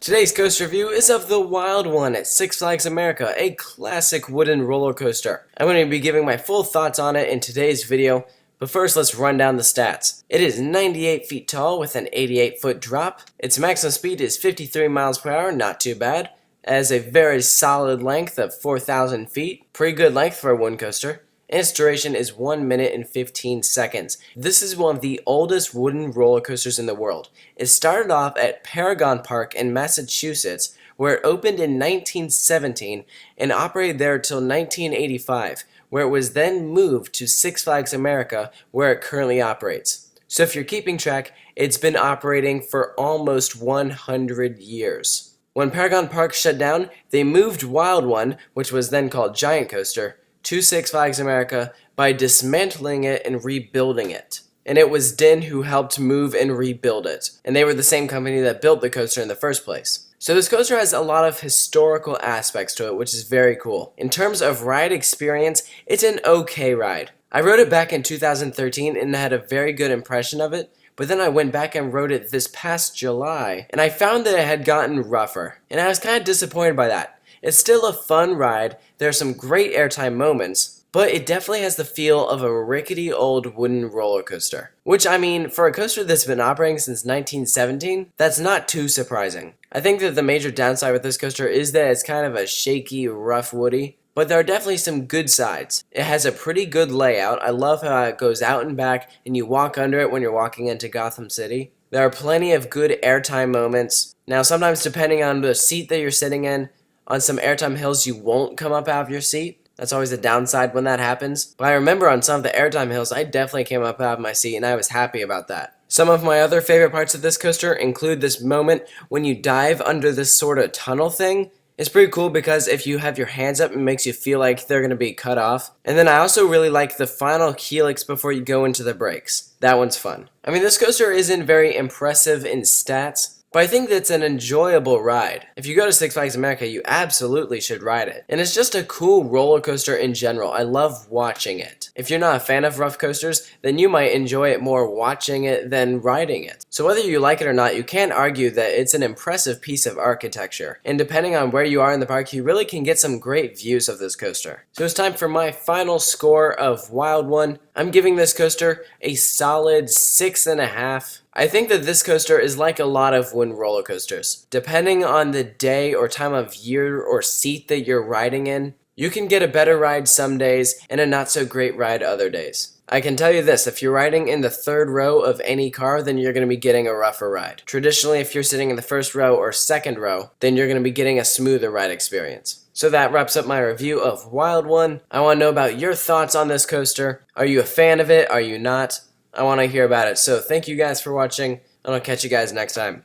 Today's coaster review is of the Wild One at Six Flags America, a classic wooden roller coaster. I'm going to be giving my full thoughts on it in today's video, but first let's run down the stats. It is 98 feet tall with an 88-foot drop. Its maximum speed is 53 miles per hour, not too bad. It has a very solid length of 4,000 feet, pretty good length for a wooden coaster. And its duration is 1 minute and 15 seconds. This is one of the oldest wooden roller coasters in the world. It started off at Paragon Park in Massachusetts, where it opened in 1917 and operated there until 1985, where it was then moved to Six Flags America, where it currently operates. So if you're keeping track, it's been operating for almost 100 years. When Paragon Park shut down, they moved Wild One, which was then called Giant Coaster, to Six Flags America by dismantling it and rebuilding it. And it was DIN who helped move and rebuild it. And they were the same company that built the coaster in the first place. So this coaster has a lot of historical aspects to it, which is very cool. In terms of ride experience, it's an okay ride. I rode it back in 2013 and had a very good impression of it. But then I went back and rode it this past July, and I found that it had gotten rougher. And I was kind of disappointed by that. It's still a fun ride, there are some great airtime moments, but it definitely has the feel of a rickety old wooden roller coaster. Which, I mean, for a coaster that's been operating since 1917, that's not too surprising. I think that the major downside with this coaster is that it's kind of a shaky, rough woody, but there are definitely some good sides. It has a pretty good layout. I love how it goes out and back and you walk under it when you're walking into Gotham City. There are plenty of good airtime moments. Now sometimes depending on the seat that you're sitting in, on some airtime hills you won't come up out of your seat. That's always a downside when that happens. But I remember on some of the airtime hills I definitely came up out of my seat and I was happy about that. Some of my other favorite parts of this coaster include this moment when you dive under this sort of tunnel thing. It's pretty cool because if you have your hands up, it makes you feel like they're going to be cut off. And then I also really like the final helix before you go into the brakes. That one's fun. I mean, this coaster isn't very impressive in stats, but I think that's an enjoyable ride. If you go to Six Flags America, you absolutely should ride it. And it's just a cool roller coaster in general. I love watching it. If you're not a fan of rough coasters, then you might enjoy it more watching it than riding it. So whether you like it or not, you can't argue that it's an impressive piece of architecture. And depending on where you are in the park, you really can get some great views of this coaster. So it's time for my final score of Wild One. I'm giving this coaster a solid 6.5. I think that this coaster is like a lot of wooden roller coasters. Depending on the day or time of year or seat that you're riding in, you can get a better ride some days and a not so great ride other days. I can tell you this, if you're riding in the third row of any car, then you're going to be getting a rougher ride. Traditionally, if you're sitting in the first row or second row, then you're going to be getting a smoother ride experience. So that wraps up my review of Wild One. I want to know about your thoughts on this coaster. Are you a fan of it? Are you not? I want to hear about it. So thank you guys for watching, and I'll catch you guys next time.